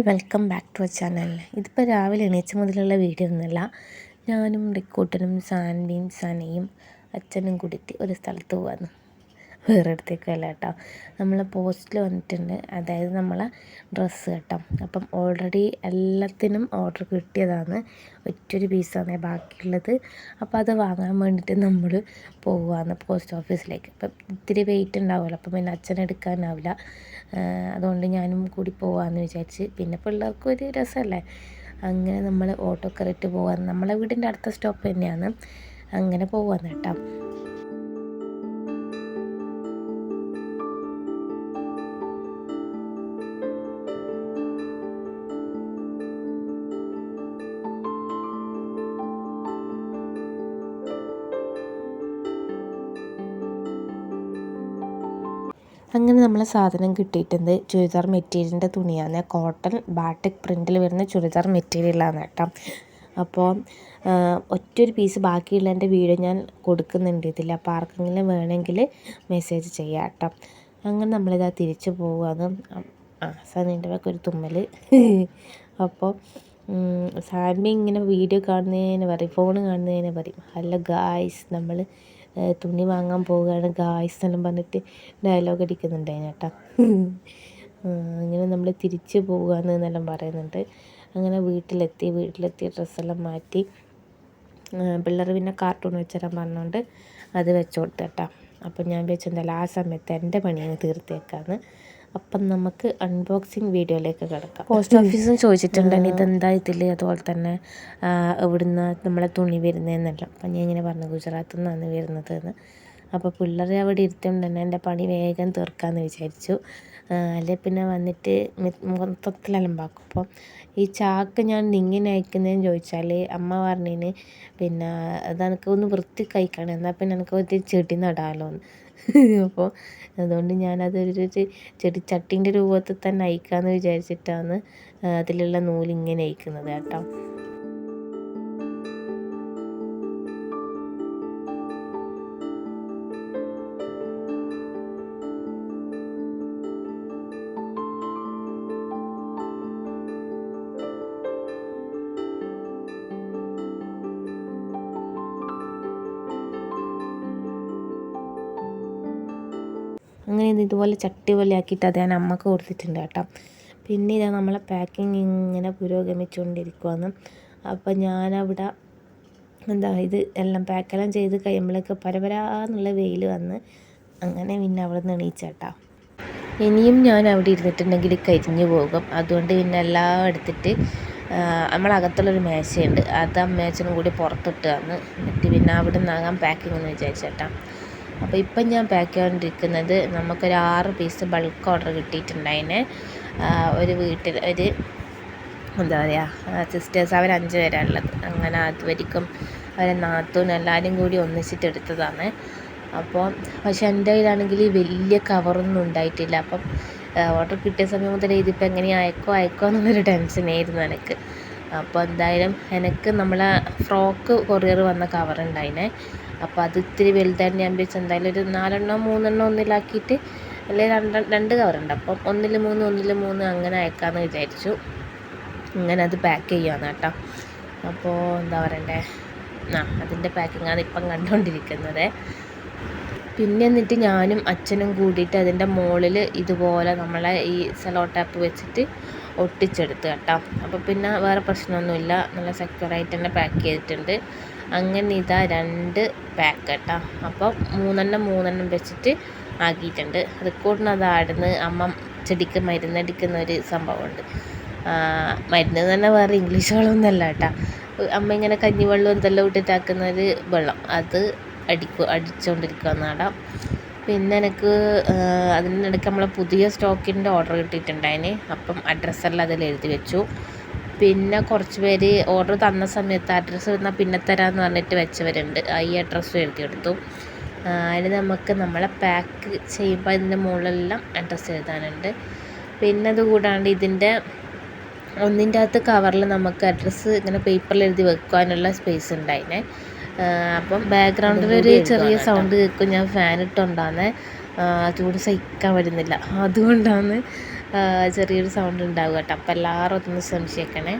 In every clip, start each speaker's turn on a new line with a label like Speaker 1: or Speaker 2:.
Speaker 1: Welcome back to our channel. ഇതിപ്പോൾ രാവിലെ എണീച്ച മുതലുള്ള വീഡിയോ ഒന്നുമല്ല. ഞാനും റിക്കൂട്ടനും സാൻവിയും സനയും അച്ഛനും കൂടിയിട്ട് ഒരു സ്ഥലത്ത് പോകാമെന്ന്. വേറെ അടുത്തേക്കല്ല കേട്ടോ, നമ്മളെ പോസ്റ്റിൽ വന്നിട്ടുണ്ട്. അതായത് നമ്മളെ ഡ്രസ്സ് കേട്ടോ. അപ്പം ഓൾറെഡി എല്ലാത്തിനും ഓർഡർ കിട്ടിയതാണ്, ഒറ്റൊരു പീസാണ് ബാക്കിയുള്ളത്. അപ്പോൾ അത് വാങ്ങാൻ വേണ്ടിയിട്ട് നമ്മൾ പോവുകയാണ് പോസ്റ്റ് ഓഫീസിലേക്ക്. അപ്പം ഇത്തിരി വെയിറ്റ് ഉണ്ടാവുമല്ലോ, അപ്പം പിന്നെ അച്ഛനെടുക്കാനാവില്ല. അതുകൊണ്ട് ഞാനും കൂടി പോകാമെന്ന് വിചാരിച്ച്. പിന്നെ പിള്ളേർക്കും ഒരു രസമല്ലേ. അങ്ങനെ നമ്മൾ ഓട്ടോ കയറിയിട്ട് പോകാമെന്ന്. നമ്മളെ വീടിൻ്റെ അടുത്ത സ്റ്റോപ്പ് തന്നെയാണ്. അങ്ങനെ പോകാമെന്ന് കേട്ടോ. അങ്ങനെ നമ്മളെ സാധനം കിട്ടിയിട്ടുണ്ട്. ചുരിദാർ മെറ്റീരിയലിൻ്റെ തുണിയാണ്. കോട്ടൺ ബാട്ടിക് പ്രിൻറ്റിൽ വരുന്ന ചുരിദാർ മെറ്റീരിയലാണ് കേട്ടോ. അപ്പോൾ ഒറ്റൊരു പീസ് ബാക്കിയുള്ളതിൻ്റെ വീഡിയോ ഞാൻ കൊടുക്കുന്നുണ്ട് ഇതിൽ. അപ്പോൾ ആർക്കെങ്കിലും വേണമെങ്കിൽ മെസ്സേജ് ചെയ്യാം കേട്ടോ. അങ്ങനെ നമ്മളിതാ തിരിച്ചു പോവുകയാണ്. സനീൻ്റെ ഒക്കെ ഒരു തുമ്മൽ. അപ്പോൾ സാൻവി ഇങ്ങനെ വീഡിയോ കാണുന്നതിന് പറയും, ഫോൺ കാണുന്നതിന് പറയും, ഹലോ ഗായ്സ് നമ്മൾ തുണി വാങ്ങാൻ പോവുകയാണ് ഗായ്സ് എന്നെല്ലാം പറഞ്ഞിട്ട് ഡയലോഗ് അടിക്കുന്നുണ്ട് അതിനേട്ടാ. അങ്ങനെ നമ്മൾ തിരിച്ച് പോവുകയെന്ന് എന്നെല്ലാം പറയുന്നുണ്ട്. അങ്ങനെ വീട്ടിലെത്തി ഡ്രസ്സെല്ലാം മാറ്റി. പിള്ളേർ പിന്നെ കാർട്ടൂൺ വെച്ചുതരാൻ പറഞ്ഞുകൊണ്ട് അത് വെച്ച് കൊടുത്തേട്ടാ. അപ്പം ഞാൻ വെച്ചെന്തായാലും ആ സമയത്ത് എൻ്റെ പണിയാണ് തീർത്തേക്കാന്ന്. അപ്പം നമുക്ക് അൺബോക്സിങ് വീഡിയോയിലേക്ക് കിടക്കാം. പോസ്റ്റ് ഓഫീസും ചോദിച്ചിട്ടുണ്ടെങ്കിൽ ഇതെന്താ ഇതിൽ, അതുപോലെ തന്നെ എവിടുന്ന് നമ്മളെ തുണി വരുന്നതെന്നെല്ലാം. അപ്പം ഞാൻ ഇങ്ങനെ പറഞ്ഞു ഗുജറാത്തിൽ നിന്നാണ് വരുന്നത് എന്ന്. അപ്പോൾ പിള്ളേരെ അവിടെ ഇരുത്തുകൊണ്ട് തന്നെ എൻ്റെ പണി വേഗം തീർക്കാമെന്ന് വിചാരിച്ചു. അല്ലെ പിന്നെ വന്നിട്ട് മൊത്തത്തിലലമ്പാക്കും. അപ്പോൾ ഈ ചാക്ക് ഞാൻ ഇങ്ങനെ അയക്കുന്നതെന്ന് ചോദിച്ചാൽ അമ്മ പറഞ്ഞതിന് പിന്നെ അതെനിക്ക് ഒന്ന് വൃത്തി കഴിക്കണം, എന്നാൽ പിന്നെ എനിക്ക് ഒരു ചെടി നടാമല്ലോ എന്ന്. അപ്പോൾ അതുകൊണ്ട് ഞാനതൊരു ചെടിച്ചട്ടീൻ്റെ രൂപത്തിൽ തന്നെ അയക്കാമെന്ന് വിചാരിച്ചിട്ടാണ് അതിലുള്ള നൂലിങ്ങനെ അയക്കുന്നത് കേട്ടോ. അങ്ങനെ ഇതുപോലെ ചട്ടി പോലെ ആക്കിയിട്ട് അത് ഞാൻ അമ്മക്ക് കൊടുത്തിട്ടുണ്ട് കേട്ടോ. പിന്നെ ഇതാ നമ്മളെ പാക്കിങ് ഇങ്ങനെ പുരോഗമിച്ചുകൊണ്ടിരിക്കുകയാണ്. അപ്പം ഞാനവിടെ ഇത് എല്ലാം പാക്കെല്ലാം ചെയ്ത് കഴിയുമ്പോഴേക്ക് പരപരാന്നുള്ള വെയിൽ വന്ന് അങ്ങനെ പിന്നെ അവിടെ നിന്ന് എണീച്ചേട്ടാ. ഇനിയും ഞാൻ അവിടെ ഇരുന്നിട്ടുണ്ടെങ്കിൽ കരിഞ്ഞു പോകും. അതുകൊണ്ട് പിന്നെ എല്ലാം എടുത്തിട്ട് നമ്മളകത്തുള്ളൊരു മേശയുണ്ട്, അത് അമ്മേച്ചനും കൂടി പുറത്തിട്ട് തന്ന് എന്നിട്ട് പിന്നെ അവിടെ നിന്നാകാൻ പാക്കിംഗ് എന്ന് വിചാരിച്ചേട്ടാ. അപ്പോൾ ഇപ്പം ഞാൻ പാക്ക് ചെയ്തുകൊണ്ടിരിക്കുന്നത് നമുക്കൊരു 6 പീസ് ബൾക്ക് ഓർഡർ കിട്ടിയിട്ടുണ്ടായിന്. ഒരു വീട്ടിൽ ഒരു എന്താ പറയുക സിസ്റ്റേഴ്സ്, അവർ 5 പേരാണുള്ളത്. അങ്ങനെ അതുവരിക്കും അവരെ നാത്തൂനും എല്ലാവരും കൂടി ഒന്നിച്ചിട്ട് എടുത്തതാണ്. അപ്പോൾ പക്ഷെ എൻ്റെ കയ്യിലാണെങ്കിൽ വലിയ കവറൊന്നും ഉണ്ടായിട്ടില്ല. അപ്പം ഓർഡർ കിട്ടിയ സമയം മുതൽ ഇതിപ്പോൾ എങ്ങനെ അയക്കോ എന്നുള്ളൊരു ടെൻഷനായിരുന്നു എനിക്ക്. അപ്പോൾ എന്തായാലും എനിക്ക് നമ്മളെ ഫ്രോക്ക് കൊറിയർ വന്ന കവറുണ്ടായിനെ. അപ്പോൾ അത് ഇത്തിരി വലുതായിട്ട് ഞാൻ വെച്ച് എന്തായാലും ഒരു 4 3 ഒന്നിലാക്കിയിട്ട് അല്ലെങ്കിൽ 2 കവറുണ്ട്. അപ്പം 1 3 അങ്ങനെ അയക്കാമെന്ന് വിചാരിച്ചു. അങ്ങനെ അത് പാക്ക് ചെയ്യുകയാണ് കേട്ടോ. അപ്പോൾ എന്താ പറയണ്ടേ, അതിൻ്റെ പാക്കിങ്ങാണ് ഇപ്പം കണ്ടുകൊണ്ടിരിക്കുന്നത്. പിന്നെ എന്നിട്ട് ഞാനും അച്ഛനും കൂടിയിട്ട് അതിൻ്റെ മുകളിൽ ഇതുപോലെ നമ്മളെ ഈ സെലോ ടാപ്പ് വെച്ചിട്ട് ഒട്ടിച്ചെടുത്ത് കേട്ടോ. അപ്പോൾ പിന്നെ വേറെ പ്രശ്നമൊന്നുമില്ല, നല്ല സെക്യൂറായിട്ട് തന്നെ പാക്ക് ചെയ്തിട്ടുണ്ട്. അങ്ങനെ ഇതാ 2 പാക്ക് കേട്ടോ. അപ്പോൾ 3 വെച്ചിട്ട് ആക്കിയിട്ടുണ്ട്. റിക്കോർഡിന് അത് ആടുന്ന് അമ്മ ചെടിക്ക് മരുന്നടിക്കുന്ന ഒരു സംഭവമുണ്ട്. മരുന്ന് തന്നെ വേറെ ഇംഗ്ലീഷ് വെള്ളമൊന്നുമല്ല കേട്ടോ. അമ്മ ഇങ്ങനെ കഞ്ഞിവെള്ളം എന്തെല്ലാം ഇട്ടിട്ടാക്കുന്ന ഒരു വെള്ളം, അത് അടിച്ചുകൊണ്ടിരിക്കുകയെന്നാടാ. പിന്നെ എനിക്ക് അതിനിടയ്ക്ക് നമ്മളെ പുതിയ സ്റ്റോക്കിൻ്റെ ഓർഡർ കിട്ടിയിട്ടുണ്ടായിന്. അപ്പം അഡ്രസ്സെല്ലാം അതിൽ എഴുതി വെച്ചു. പിന്നെ കുറച്ച് പേര് ഓർഡർ തന്ന സമയത്ത് അഡ്രസ്സ് എന്നാൽ പിന്നെ തരാമെന്ന് പറഞ്ഞിട്ട് വെച്ചവരുണ്ട്. ഈ അഡ്രസ്സും എഴുതിയെടുത്തു. അതിന് നമുക്ക് നമ്മളെ പാക്ക് ചെയ്യുമ്പോൾ അതിൻ്റെ മുകളിലെല്ലാം അഡ്രസ്സ് എഴുതാനുണ്ട്. പിന്നെ അതുകൂടാണ്ട് ഇതിൻ്റെ ഒന്നിൻ്റെ അകത്ത് കവറിൽ നമുക്ക് അഡ്രസ്സ് ഇങ്ങനെ പേപ്പറിൽ എഴുതി വെക്കാനുള്ള സ്പേസ് ഉണ്ടായിനെ. അപ്പം ബാക്ക്ഗ്രൗണ്ടിലൊരു ചെറിയ സൗണ്ട് കേൾക്കും. ഞാൻ ഫാൻ ഇട്ടുകൊണ്ടാണ്, ചൂട് സഹിക്കാൻ വരുന്നില്ല, അതുകൊണ്ടാണ് ചെറിയൊരു സൗണ്ട് ഉണ്ടാവുക കേട്ടോ. അപ്പോൾ എല്ലാവരും അതൊന്ന് ശ്രമിച്ചേക്കണേ.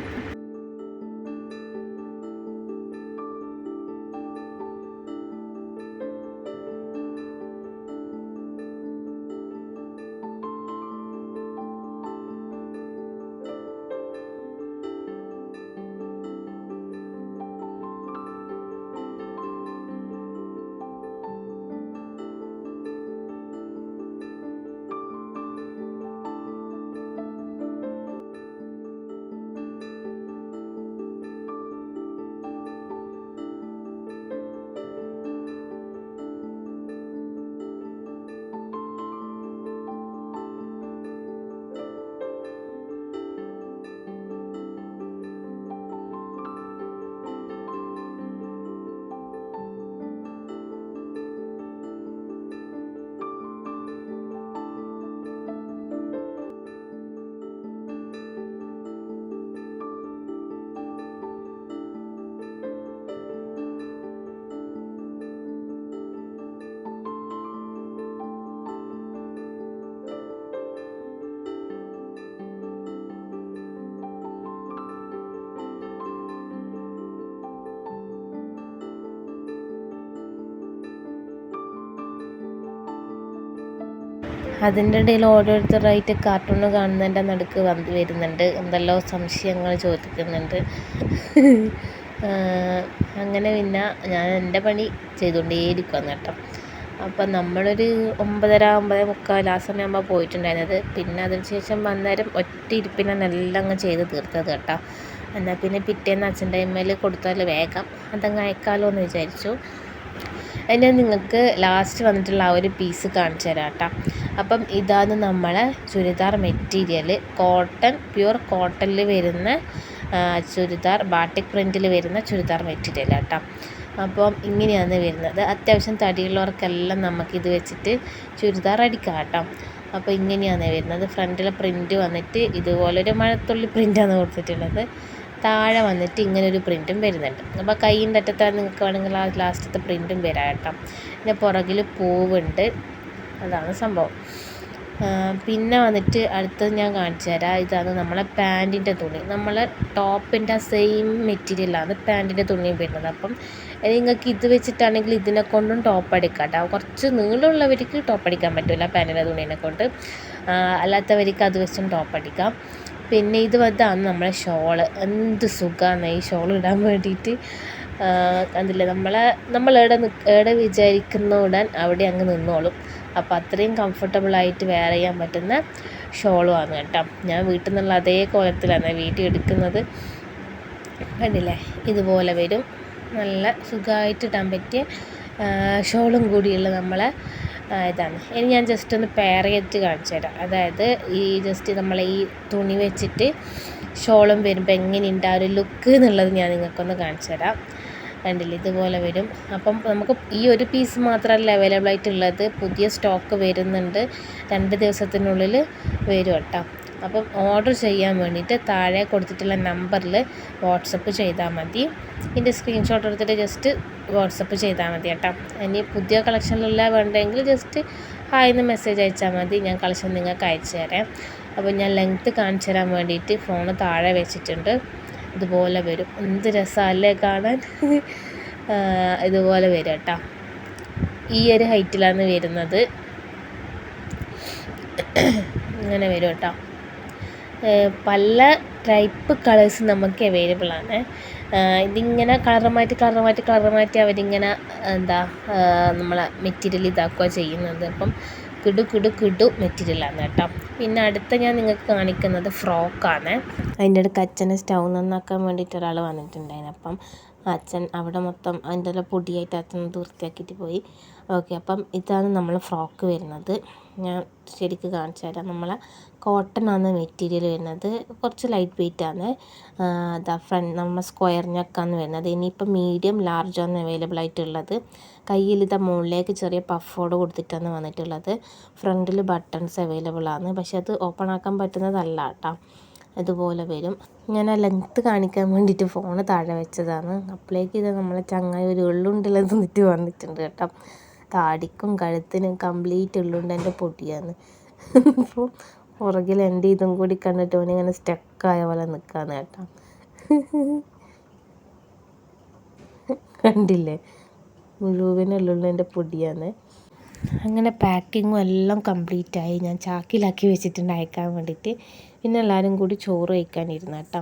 Speaker 1: അതിൻ്റെ ഇടയിൽ ഓരോരുത്തരായിട്ട് കാർട്ടൂൺ കാണുന്നതിൻ്റെ നടുക്ക് വരുന്നുണ്ട്, എന്തെല്ലോ സംശയങ്ങൾ ചോദിക്കുന്നുണ്ട്. അങ്ങനെ പിന്നെ ഞാൻ എൻ്റെ പണി ചെയ്തുകൊണ്ടേയിരിക്കുകയാണ് കേട്ടോ. അപ്പം നമ്മളൊരു 9:30-9:45 ആ സമയമാകുമ്പോൾ പോയിട്ടുണ്ടായിരുന്നത്. പിന്നെ അതിനുശേഷം അന്നേരം ഒറ്റ ഇരിപ്പിനാണ് എല്ലാം അങ്ങ് ചെയ്ത് തീർത്തത് കേട്ടോ. എന്നാൽ പിന്നെ പിറ്റേന്ന് അച്ഛൻ്റെ കൈമേൽ കൊടുത്താൽ വേഗം അതങ്ങ് അയക്കാമല്ലോ എന്ന് വിചാരിച്ചു. അതിന് നിങ്ങൾക്ക് ലാസ്റ്റ് വന്നിട്ടുള്ള ആ ഒരു പീസ് കാണിച്ചു തരാം കേട്ടോ. അപ്പം ഇതാണ് നമ്മളെ ചുരിദാർ മെറ്റീരിയൽ. പ്യുവർ കോട്ടണിൽ വരുന്ന ചുരിദാർ, ബാട്ടിക് പ്രിൻറ്റിൽ വരുന്ന ചുരിദാർ മെറ്റീരിയൽ കേട്ടോ. അപ്പം ഇങ്ങനെയാണ് വരുന്നത്. അത്യാവശ്യം തടിയുള്ളവർക്കെല്ലാം നമുക്കിത് വെച്ചിട്ട് ചുരിദാർ അടിക്കാം കേട്ടോ. അപ്പോൾ ഇങ്ങനെയാണ് വരുന്നത്. ഫ്രണ്ടിലെ പ്രിൻറ്റ് വന്നിട്ട് ഇതുപോലൊരു മഴത്തുള്ളി പ്രിൻ്റാണ് കൊടുത്തിട്ടുള്ളത്. താഴെ വന്നിട്ട് ഇങ്ങനൊരു പ്രിൻറ്റും വരുന്നുണ്ട്. അപ്പോൾ കൈയിൻ്റെ അറ്റത്താണ് നിങ്ങൾക്ക് വേണമെങ്കിൽ ആ ലാസ്റ്റത്തെ പ്രിൻറ്റും വരാം കേട്ടോ. പിന്നെ പുറകിൽ പൂവുണ്ട്, അതാണ് സംഭവം. പിന്നെ വന്നിട്ട് അടുത്തത് ഞാൻ കാണിച്ചു തരാം. ഇതാണ് നമ്മളെ പാൻറ്റിൻ്റെ തുണി. നമ്മളെ ടോപ്പിൻ്റെ സെയിം മെറ്റീരിയലാണ് പാൻറ്റിൻ്റെ തുണിയും വരുന്നത്. അപ്പം നിങ്ങൾക്ക് ഇത് വെച്ചിട്ടാണെങ്കിൽ ഇതിനെ കൊണ്ടും ടോപ്പ് അടിക്കാം കേട്ടോ. കുറച്ച് നീളമുള്ളവർക്ക് ടോപ്പ് അടിക്കാൻ പറ്റില്ല പാൻറ്റിൻ്റെ തുണീനെ കൊണ്ട്, അല്ലാത്തവർക്ക് അത് വെച്ചും ടോപ്പ് അടിക്കാം. പിന്നെ ഇതാണ് നമ്മളെ ഷോള്. എന്ത് സുഖമാണ് ഈ ഷോൾ ഇടാൻ വേണ്ടിയിട്ട്. കണ്ടില്ലേ, നമ്മൾ എവിടെ വിചാരിക്കുന്ന ഉടൻ അവിടെ അങ്ങ് നിന്നോളും. അപ്പോൾ അത്രയും കംഫർട്ടബിളായിട്ട് വെയർ ചെയ്യാൻ പറ്റുന്ന ഷോളുമാണ് കേട്ടോ. ഞാൻ വീട്ടിൽ നിന്നുള്ള അതേ കോലത്തിലാണ് വീട്ടിൽ എടുക്കുന്നത്. കണ്ടില്ലേ, ഇതുപോലെ വരും. നല്ല സുഖമായിട്ട് ഇടാൻ പറ്റിയ ഷോളും കൂടിയുള്ള നമ്മളെ ഇതാണ്. ഇനി ഞാൻ ജസ്റ്റ് ഒന്ന് പെയർ ചെയ്തിട്ട് കാണിച്ചു തരാം. അതായത് ഈ ജസ്റ്റ് നമ്മളെ ഈ തുണി വെച്ചിട്ട് ഷോളും വരുമ്പോൾ എങ്ങനെയുണ്ട് ആ ഒരു ലുക്ക് എന്നുള്ളത് ഞാൻ നിങ്ങൾക്കൊന്ന് കാണിച്ചു തരാം. കണ്ടില്ലേ, ഇതുപോലെ വരും. അപ്പം നമുക്ക് ഈ ഒരു പീസ് മാത്രമല്ല അവൈലബിൾ ആയിട്ടുള്ളത്, പുതിയ സ്റ്റോക്ക് വരുന്നുണ്ട്. 2 ദിവസത്തിനുള്ളിൽ വരും കേട്ടോ. അപ്പം ഓർഡർ ചെയ്യാൻ വേണ്ടിയിട്ട് താഴെ കൊടുത്തിട്ടുള്ള നമ്പറിൽ വാട്സപ്പ് ചെയ്താൽ മതി. ഇതിൻ്റെ സ്ക്രീൻഷോട്ട് എടുത്തിട്ട് ജസ്റ്റ് വാട്സപ്പ് ചെയ്താൽ മതി കേട്ടോ. ഇനി പുതിയ കളക്ഷനിലുള്ള വേണ്ടെങ്കിൽ ജസ്റ്റ് ഹായ് എന്ന് മെസ്സേജ് അയച്ചാൽ മതി. ഞാൻ കളക്ഷൻ നിങ്ങൾക്ക് അയച്ചു തരാം. അപ്പോൾ ഞാൻ ലെങ്ത്ത് കാണിച്ചു തരാൻ വേണ്ടിയിട്ട് ഫോണ് താഴെ വെച്ചിട്ടുണ്ട്. ഇതുപോലെ വരും. എന്ത് രസമല്ലേ കാണാൻ. ഇതുപോലെ വരും കേട്ടോ. ഈ ഒരു ഹൈറ്റിലാണ് വരുന്നത്. ഇങ്ങനെ വരും കേട്ടോ. പല ടൈപ്പ് കളേഴ്സ് നമുക്ക് അവൈലബിൾ ആണ്. ഇതിങ്ങനെ കളർ മാറ്റി അവരിങ്ങനെ നമ്മളെ മെറ്റീരിയൽ ഇതാക്കുക ചെയ്യുന്നത്. അപ്പം കിടു മെറ്റീരിയലാണ് കേട്ടോ. പിന്നെ അടുത്ത ഞാൻ നിങ്ങൾക്ക് കാണിക്കുന്നത് ഫ്രോക്കാണ്. അതിൻ്റെ ഇടയ്ക്ക് അച്ഛനെ സ്റ്റൗ നന്നാക്കാൻ വേണ്ടിയിട്ട് ഒരാൾ വന്നിട്ടുണ്ടായിരുന്നു. അപ്പം അച്ഛൻ അവിടെ മൊത്തം അതിൻ്റെ എല്ലാം പൊടിയായിട്ട് അച്ഛൻ വൃത്തിയാക്കിയിട്ട് പോയി. ഓക്കെ, അപ്പം ഇതാണ് നമ്മൾ ഫ്രോക്ക് വരുന്നത്. ഞാൻ ശരിക്ക് കാണിച്ചു തരാം. നമ്മളെ കോട്ടൺ ആണ് മെറ്റീരിയൽ വരുന്നത്. കുറച്ച് ലൈറ്റ് വെയിറ്റ് ആണ്. നമ്മൾ സ്ക്വയർ നെക്കാണ് വരുന്നത്. ഇനിയിപ്പോൾ മീഡിയം ലാർജാണ് അവൈലബിൾ ആയിട്ടുള്ളത്. കയ്യിൽ മുകളിലേക്ക് ചെറിയ പഫോട് കൊടുത്തിട്ടാണ് വന്നിട്ടുള്ളത്. ഫ്രണ്ടിൽ ബട്ടൺസ് അവൈലബിൾ ആണ്, പക്ഷെ അത് ഓപ്പൺ ആക്കാൻ പറ്റുന്നതല്ല കേട്ടോ. ഇതുപോലെ വരും. ഞാൻ ആ ലെങ്ത്ത് കാണിക്കാൻ വേണ്ടിയിട്ട് ഫോണ് താഴെ വെച്ചതാണ്. അപ്പോഴേക്ക് ഇത് നമ്മളെ ചങ്ങായി ഒരു എള്ളുണ്ടല്ലോ തിന്നിട്ട് വന്നിട്ടുണ്ട് കേട്ടോ. താടിക്കും കഴുത്തിനും കംപ്ലീറ്റ് എള്ളുണ്ടൻ്റെ പൊടിയാണ്. അപ്പോൾ പുറകിൽ എൻ്റെ ഇതും കൂടി കണ്ടിട്ട് ഓനിങ്ങനെ സ്റ്റക്കായ പോലെ നിൽക്കാന്ന് കേട്ടോ. കണ്ടില്ലേ, മുഴുവനുള്ളിൻ്റെ പൊടിയാണ്. അങ്ങനെ പാക്കിങ്ങും എല്ലാം കംപ്ലീറ്റായി. ഞാൻ ചാക്കിലാക്കി വെച്ചിട്ടുണ്ട് അയക്കാൻ വേണ്ടിയിട്ട്. പിന്നെ എല്ലാവരും കൂടി ചോറ് കഴിക്കാനിരുന്നു കേട്ടോ.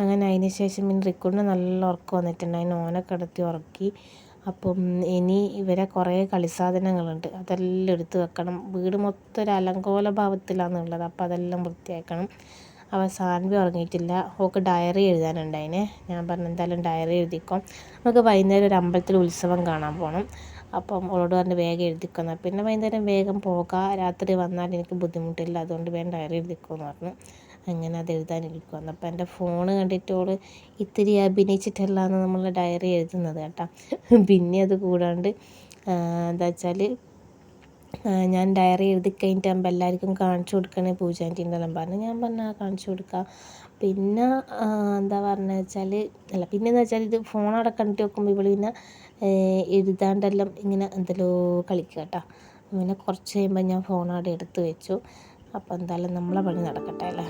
Speaker 1: അങ്ങനെ അതിന് ശേഷം പിന്നെ റിക്കുവിന് നല്ല ഉറക്കം വന്നിട്ടുണ്ട്. അതിന് ഓനെ കിടത്തി ഉറക്കി. അപ്പം ഇനി ഇവരെ കുറേ കളിസാധനങ്ങളുണ്ട്, അതെല്ലാം എടുത്ത് വെക്കണം. വീട് മൊത്തം ഒരു അലങ്കോല ഭാവത്തിലാണുള്ളത്. അപ്പോൾ അതെല്ലാം വൃത്തിയാക്കണം. അവൻ സാൻവി ഉറങ്ങിയിട്ടില്ല. ഓൾക്ക് ഡയറി എഴുതാനുണ്ട്. അതിന് ഞാൻ പറഞ്ഞു എന്തായാലും ഡയറി എഴുതിക്കോ, നമുക്ക് വൈകുന്നേരം ഒരു അമ്പലത്തിൽ ഉത്സവം കാണാൻ പോകണം. അപ്പം അവളോട് പറഞ്ഞ് വേഗം എഴുതിക്കുന്ന, പിന്നെ വൈകുന്നേരം വേഗം പോകാം, രാത്രി വന്നാൽ എനിക്ക് ബുദ്ധിമുട്ടില്ല, അതുകൊണ്ട് വേഗം ഡയറി എഴുതിക്കുമെന്ന് പറഞ്ഞു. അങ്ങനെ അത് എഴുതാനിരിക്കുമെന്ന്. അപ്പോൾ എൻ്റെ ഫോണ് കണ്ടിട്ടോള് ഇത്തിരി അഭിനയിച്ചിട്ടല്ലാന്ന് നമ്മൾ ഡയറി എഴുതുന്നത് കേട്ടോ. പിന്നെ അത് കൂടാണ്ട് എന്താ വെച്ചാൽ ഞാൻ ഡയറി എഴുതി കഴിഞ്ഞിട്ടാകുമ്പോൾ എല്ലാവർക്കും കാണിച്ചു കൊടുക്കണേ പൂജാൻ്റീൻ്റെ എല്ലാം പറഞ്ഞു. ഞാൻ പറഞ്ഞാൽ കാണിച്ചു കൊടുക്കാം. പിന്നെ എന്താ പറഞ്ഞതെന്ന് വെച്ചാൽ പിന്നെയെന്ന് വെച്ചാൽ ഇത് ഫോണവിടെ കണ്ടിട്ട് വെക്കുമ്പോൾ ഇവൾ പിന്നെ എഴുതാണ്ടെല്ലാം ഇങ്ങനെ എന്തെല്ലോ കളിക്കുക കേട്ടോ. പിന്നെ കുറച്ച് കഴിയുമ്പോൾ ഞാൻ ഫോണവിടെ എടുത്ത് വെച്ചു. അപ്പോൾ എന്തായാലും നമ്മളെ പണി നടക്കട്ടെ അല്ലേ.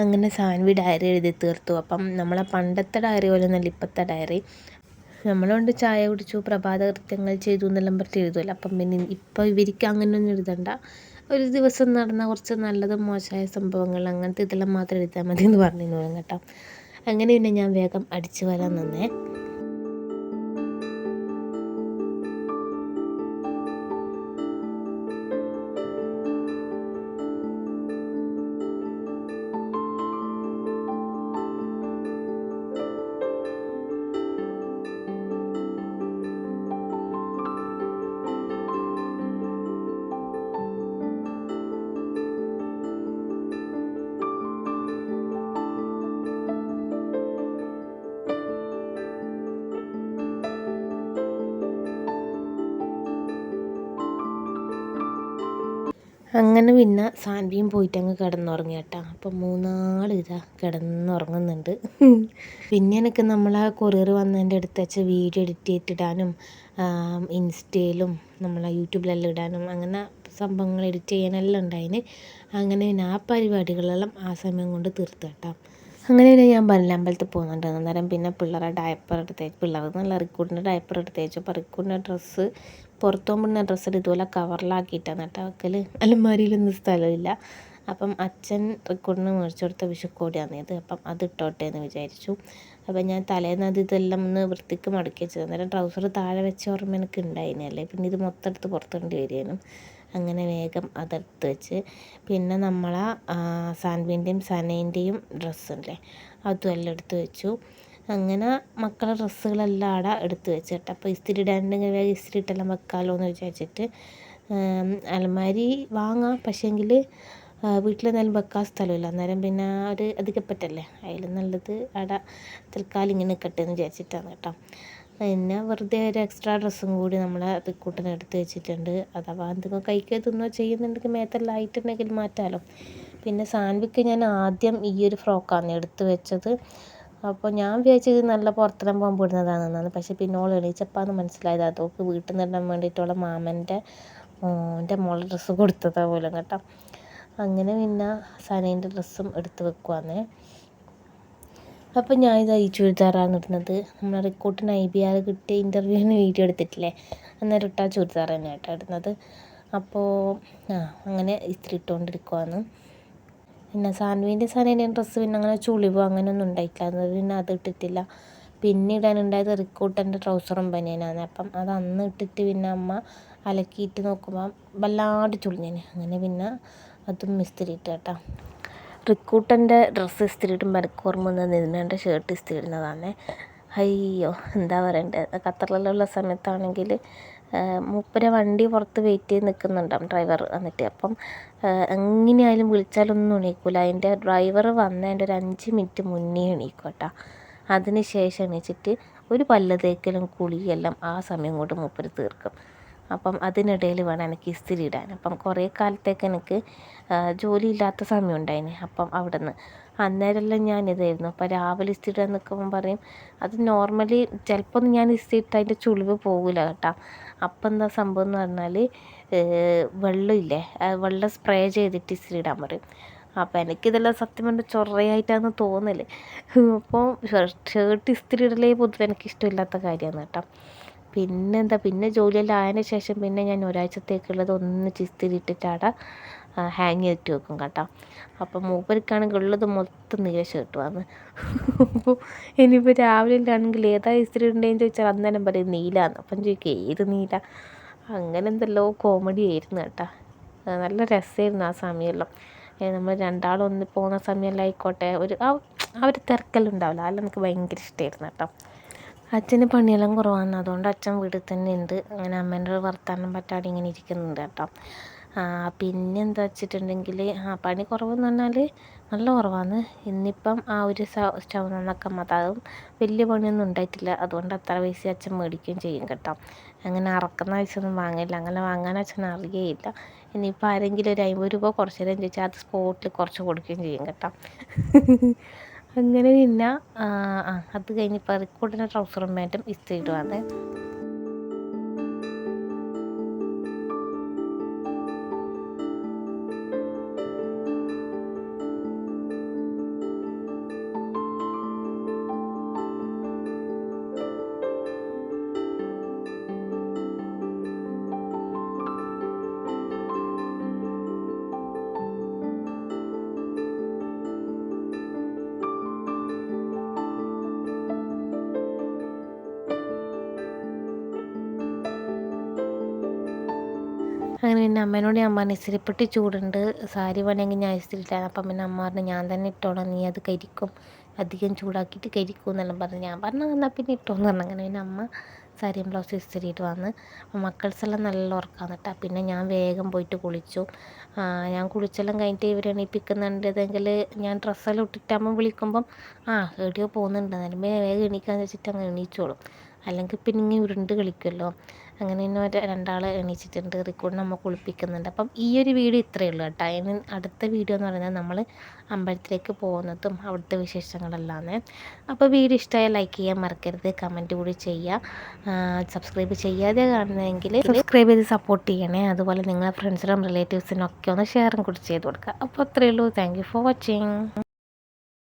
Speaker 1: അങ്ങനെ സാൻവി ഡയറി എഴുതി തീർത്തു. അപ്പം നമ്മളെ പണ്ടത്തെ ഡയറി പോലെ നല്ല ഇപ്പോഴത്തെ ഡയറി. നമ്മളുകൊണ്ട് ചായ കുടിച്ചു, പ്രഭാത കൃത്യങ്ങൾ ചെയ്തു എന്നെല്ലാം പറഞ്ഞിട്ട് എഴുതുമല്ലോ. അപ്പം പിന്നെ ഇപ്പോൾ ഇവർക്ക് അങ്ങനെയൊന്നും എഴുതണ്ട, ഒരു ദിവസം നടന്ന കുറച്ച് നല്ലതും മോശമായ സംഭവങ്ങൾ അങ്ങനത്തെ ഇതെല്ലാം മാത്രം എഴുതിയാൽ മതി എന്ന് പറഞ്ഞു കേട്ടോ. അങ്ങനെ പിന്നെ ഞാൻ വേഗം അടിച്ചു വരാൻ നിന്നേ. അങ്ങനെ പിന്നെ സാൻവിയും പോയിട്ട് അങ്ങ് കിടന്നുറങ്ങി കേട്ടോ. അപ്പം മൂന്നാൾ ഇതാ കിടന്നുറങ്ങുന്നുണ്ട്. പിന്നെ എനിക്ക് നമ്മളെ കൊറിയർ വന്നതിൻ്റെ അടുത്ത് വെച്ച് വീഡിയോ എഡിറ്റ് ചെയ്തിടാനും ഇൻസ്റ്റയിലും നമ്മളെ യൂട്യൂബിലെല്ലാം ഇടാനും അങ്ങനെ സംഭവങ്ങൾ എഡിറ്റ് ചെയ്യാനെല്ലാം ഉണ്ടായിന്. അങ്ങനെ പിന്നെ ആ പരിപാടികളെല്ലാം ആ സമയം കൊണ്ട് തീർത്ത് കേട്ടോ. അങ്ങനെ പിന്നെ ഞാൻ പറഞ്ഞില്ല അമ്പലത്തിൽ പോകുന്നുണ്ട്. അന്നേരം പിന്നെ പിള്ളേരെ ഡയപ്പർ എടുത്ത് പിള്ളേർ നല്ല റിക്കൂട്ടിൻ്റെ ഡയപ്പർ എടുത്ത് വെച്ചു. അപ്പോൾ റിക്കൂട്ടിൻ്റെ ഡ്രസ്സ് പുറത്തു പോകുമ്പോൾ ഡ്രസ്സ് ഇതുപോലെ കവറിലാക്കിയിട്ടാണ് കേട്ടോ വെക്കൽ, അലമാരിയിലൊന്നും സ്ഥലമില്ല. അപ്പം അച്ഛൻ റിക്കൂട്ടിന് മേടിച്ചു കൊടുത്ത വിഷുക്കോടിയാണ് ഇത്. അപ്പം അത് ഇട്ടോട്ടെ എന്ന് വിചാരിച്ചു. അപ്പം ഞാൻ തലേന്ന് അത് ഇതെല്ലാം ഒന്ന് വൃത്തിക്ക് മടക്കി വെച്ചത്. അന്നേരം ട്രൗസർ താഴെ വെച്ച ഓർമ്മ എനിക്ക് ഉണ്ടായിരുന്നല്ലേ. പിന്നെ ഇത് മൊത്തം എടുത്ത് പുറത്തുകൊണ്ട് വരികയും അങ്ങനെ വേഗം അതെടുത്ത് വെച്ച്. പിന്നെ നമ്മളെ സാൻവിൻ്റെയും സനേൻ്റെയും ഡ്രസ്സുണ്ടല്ലേ അതും എല്ലാം എടുത്ത് വെച്ചു. അങ്ങനെ മക്കളുടെ ഡ്രസ്സുകളെല്ലാം അവിടെ എടുത്ത് വെച്ചിട്ട് അപ്പോൾ ഇസ്തിരി ഇടാനുണ്ടെങ്കിൽ വേഗം ഇസ്തിരി ഇട്ടെല്ലാം വെക്കാമല്ലോ എന്ന് വിചാരിച്ചിട്ട് അലമാരി വാങ്ങാം, പക്ഷേങ്കിൽ വീട്ടിലെന്തായാലും വെക്കാൻ സ്ഥലമില്ല. അന്നേരം പിന്നെ ഒരു അധികപ്പറ്റല്ലേ, അതിൽ നല്ലത് അവിടെ തൽക്കാലം ഇങ്ങനെ നിൽക്കട്ടെ എന്ന് വിചാരിച്ചിട്ടാണ് കേട്ടോ. പിന്നെ വെറുതെ ഒരു എക്സ്ട്രാ ഡ്രസ്സും കൂടി നമ്മളെ റിക്കൂട്ടിന് എടുത്ത് വെച്ചിട്ടുണ്ട്. അഥവാ എന്തെങ്കിലും കഴിക്കുക തിന്നോ ചെയ്യുന്നുണ്ടെങ്കിൽ മേത്തെല്ലാം ആയിട്ടുണ്ടെങ്കിൽ മാറ്റാമല്ലോ. പിന്നെ സാൻവിക്ക് ഞാൻ ആദ്യം ഈ ഒരു ഫ്രോക്കാണ് എടുത്ത് വെച്ചത്. അപ്പോൾ ഞാൻ വിചാരിച്ചത് നല്ല പുറത്തെല്ലാം പോകാൻ വിടുന്നതാണെന്നാണ്. പക്ഷേ പിന്നെ ഓൾ എണീച്ചപ്പാന്ന് മനസ്സിലായത് അതൊക്കെ വീട്ടിൽ നിന്ന് ഇടാൻ വേണ്ടിയിട്ടുള്ള മാമൻ്റെ മോളുടെ ഡ്രസ്സ് കൊടുത്തതാ പോലും കേട്ടോ. അങ്ങനെ പിന്നെ സനേൻ്റെ ഡ്രസ്സും എടുത്ത് വെക്കുവാന്നേ. അപ്പം ഞാൻ ഇതാ ഈ ചുരിദാറാണ് ഇടുന്നത്. നമ്മളെ റിക്രൂട്ടിന് IBR കിട്ടിയ ഇൻ്റർവ്യൂവിന് വീഡിയോ എടുത്തിട്ടില്ലേ, അന്നേരം ഇട്ട ചുരിദാർ തന്നെയാട്ടോ ഇടുന്നത്. അപ്പോൾ അങ്ങനെ ഇസ്തിരി ഇട്ടുകൊണ്ടിരിക്കുവാന്ന്. പിന്നെ സാൻവീൻ്റെ സാധനം ഡ്രസ്സ് പിന്നെ അങ്ങനെ ചുളിവോ അങ്ങനെയൊന്നും ഉണ്ടായിട്ടില്ല, അത് പിന്നെ അത് ഇട്ടിട്ടില്ല. പിന്നെ ഇടാനുണ്ടായത് റിക്രൂട്ടൻ്റെ ട്രൗസറും ബനിയനാണ്. അപ്പം അത് അന്ന് ഇട്ടിട്ട് പിന്നെ അമ്മ അലക്കിയിട്ട് നോക്കുമ്പോൾ വല്ലാണ്ട് ചുളിഞ്ഞേന്. അങ്ങനെ പിന്നെ അതും ഇസ്തിരി ഇട്ട് കേട്ടോ. റിക്രൂട്ടൻ്റെ ഡ്രസ്സ് ഇസ്തിരി ഇടുമ്പോൾ എനിക്ക് ഓർമ്മ വന്നത് നിന്നേൻ്റെ ഷർട്ട് ഇസ്തിരി ഇടുന്നതാണ്. അയ്യോ എന്താ പറയണ്ടത്, ഖത്തറിലുള്ള സമയത്താണെങ്കിൽ മൂപ്പരെ വണ്ടി പുറത്ത് വെയിറ്റ് ചെയ്ത് നിൽക്കുന്നുണ്ടാവും ഡ്രൈവർ വന്നിട്ട്. അപ്പം എങ്ങനെയായാലും വിളിച്ചാലൊന്നും എണീക്കില്ല. അതിൻ്റെ ഡ്രൈവർ വന്നതിൻ്റെ ഒരു 5 മിനിറ്റ് മുന്നേ എണീക്കും കേട്ടോ. അതിന് ശേഷം എണീച്ചിട്ട് ഒരു പല്ല് തേക്കലും കുളിയെല്ലാം ആ സമയം കൊണ്ട് മൂപ്പര് തീർക്കും. അപ്പം അതിനിടയിൽ വേണം എനിക്ക് ഇസ്തിരി ഇടാൻ. അപ്പം കുറേ കാലത്തേക്ക് എനിക്ക് ജോലിയില്ലാത്ത സമയം ഉണ്ടായിന്. അപ്പം അവിടെ നിന്ന് അന്നേരമെല്ലാം ഞാനിതായിരുന്നു. അപ്പം രാവിലെ ഇസ്തിരി ഇടാൻ നിൽക്കുമ്പം പറയും, അത് നോർമലി ചിലപ്പോൾ ഞാൻ ഇസ്തിരി ഇട്ട് അതിൻ്റെ ചുളിവ് പോകില്ല കേട്ടോ. അപ്പം എന്താ സംഭവം എന്ന് പറഞ്ഞാൽ വെള്ളമില്ലേ, വെള്ളം സ്പ്രേ ചെയ്തിട്ട് ഇസ്തിരി ഇടാൻ പറയും. അപ്പോൾ എനിക്കിതെല്ലാം സത്യം പറഞ്ഞാൽ ചൊറയായിട്ടാണ് തോന്നൽ. അപ്പോൾ ഷർട്ട് ഇസ്തിരി ഇടലേ പൊതുവെ എനിക്കിഷ്ടമില്ലാത്ത കാര്യമാണ് കേട്ടോ. പിന്നെ ജോലിയെല്ലാം ആയതിനു ശേഷം പിന്നെ ഞാൻ ഒരാഴ്ചത്തേക്കുള്ളത് ഒന്നിച്ച് ഇസ്തിരി ഇട്ടിട്ടാടെ ഹാങ് ചെയ്തിട്ട് വെക്കും കേട്ടോ. അപ്പം മൂപ്പർക്കാണെങ്കിൽ ഉള്ളത് മൊത്തം നീല ഷർട്ട് വന്ന്. അപ്പോൾ ഇനിയിപ്പോൾ രാവിലെ ആണെങ്കിൽ ഏതാ ഇസ്തിരി ഉണ്ടെന്ന് ചോദിച്ചാൽ അന്നേരം പറയും നീലാന്ന്. അപ്പം ചോദിക്കും ഏത് നീല, അങ്ങനെ എന്തെല്ലോ കോമഡി ആയിരുന്നു കേട്ടോ. നല്ല രസമായിരുന്നു ആ സമയമെല്ലാം. നമ്മൾ രണ്ടാളും ഒന്ന് പോകുന്ന സമയമെല്ലാം ആയിക്കോട്ടെ, അവർ തിരക്കെല്ലാം ഉണ്ടാവില്ല, അതെല്ലാം എനിക്ക് ഭയങ്കര ഇഷ്ടമായിരുന്നു കേട്ടോ. അച്ഛന് പണിയെല്ലാം കുറവാണ്, അതുകൊണ്ട് അച്ഛൻ വീട്ടിൽ തന്നെ ഉണ്ട്. അങ്ങനെ അമ്മേൻ്റെ വർത്താനം പറ്റാതെ ഇങ്ങനെ ഇരിക്കുന്നുണ്ട് കേട്ടോ. പിന്നെ എന്താ വെച്ചിട്ടുണ്ടെങ്കിൽ പണി കുറവെന്ന് പറഞ്ഞാൽ നല്ല കുറവാണ്. ഇന്നിപ്പം ആ ഒരു സ്റ്റൗ നന്നാക്കാൻ മാത്രം വലിയ പണിയൊന്നും ഉണ്ടായിട്ടില്ല. അതുകൊണ്ട് അത്ര പൈസ അച്ഛൻ മേടിക്കുകയും ചെയ്യും കേട്ടോ. അങ്ങനെ അറക്കുന്ന പൈസയൊന്നും വാങ്ങില്ല, അങ്ങനെ വാങ്ങാൻ അച്ഛൻ അറിയുകയില്ല. ഇനിയിപ്പോൾ ആരെങ്കിലും ഒരു 50 രൂപ കുറച്ച് നേരം ചോദിച്ചാൽ അത് സ്പോട്ടിൽ കുറച്ച് കൊടുക്കുകയും ചെയ്യും കേട്ടോ. അങ്ങനെ പിന്നെ അത് കഴിഞ്ഞിപ്പോൾ റിക്കോർഡിൻ്റെ ട്രൗസറും പാൻറ്റും ഇസ്തിരി ഇടുവാണ്. അങ്ങനെ പിന്നെ അമ്മേനോട് ഞാൻ പറഞ്ഞു ഇസ്തിരിപ്പെട്ടി ചൂടുണ്ട്, സാരി വേണമെങ്കിൽ ഞാൻ ഇസ്തിരി ഇട്ടാൽ. അപ്പം പിന്നെ അമ്മ പറഞ്ഞു ഞാൻ തന്നെ ഇട്ടോളാം, നീ അത് കരിക്കും, അധികം ചൂടാക്കിയിട്ട് കരിക്കും എന്നെല്ലാം പറഞ്ഞു. ഞാൻ പറഞ്ഞു എന്നാൽ പിന്നെ ഇട്ടോന്ന് പറഞ്ഞു. അങ്ങനെ പിന്നെ അമ്മ സാരിയും ബ്ലൗസ് ഇസ്തിരി ഇട്ട് വന്ന്. മക്കൾസ് എല്ലാം നല്ല ഉറക്കാന്ന് കേട്ടോ. പിന്നെ ഞാൻ വേഗം പോയിട്ട് കുളിച്ചു. ഞാൻ കുളിച്ചെല്ലാം കഴിഞ്ഞിട്ട് ഇവർ എണീപ്പിക്കുന്നുണ്ടെങ്കിൽ ഞാൻ ഡ്രസ്സെല്ലാം ഇട്ടിട്ടാകുമ്പോൾ വിളിക്കുമ്പം എവിടെയോ പോകുന്നുണ്ട്, എന്നാലും വേഗം എണീക്കാന്ന് വെച്ചിട്ട് അങ്ങ് എണീച്ചോളും. അല്ലെങ്കിൽ പിന്നെ ഇങ്ങനെ ഉരുണ്ട് കളിക്കുമല്ലോ. അങ്ങനെ തന്നെ രണ്ടാൾ എണീച്ചിട്ടുണ്ട്. റിക്കോർഡിന് നമ്മൾ കുളിപ്പിക്കുന്നുണ്ട്. അപ്പം ഈ ഒരു വീഡിയോ ഇത്രയേ ഉള്ളൂ കേട്ടോ. ഇനി അടുത്ത വീഡിയോ എന്ന് പറയുന്നത് നമ്മൾ അമ്പലത്തിലേക്ക് പോകുന്നതും അവിടുത്തെ വിശേഷങ്ങളെല്ലാം. അപ്പോൾ വീഡിയോ ഇഷ്ടമായാൽ ലൈക്ക് ചെയ്യാൻ മറക്കരുത്, കമൻറ്റ് കൂടി ചെയ്യുക. സബ്സ്ക്രൈബ് ചെയ്യാതെ കാണുന്നതെങ്കിൽ സബ്സ്ക്രൈബ് ചെയ്ത് സപ്പോർട്ട് ചെയ്യണേ. അതുപോലെ നിങ്ങളെ ഫ്രണ്ട്സിനും റിലേറ്റീവ്സിനും ഒക്കെ ഒന്ന് ഷെയറും കൂടി ചെയ്ത് കൊടുക്കുക. അപ്പോൾ അത്രയേ ഉള്ളൂ. Thank you for watching.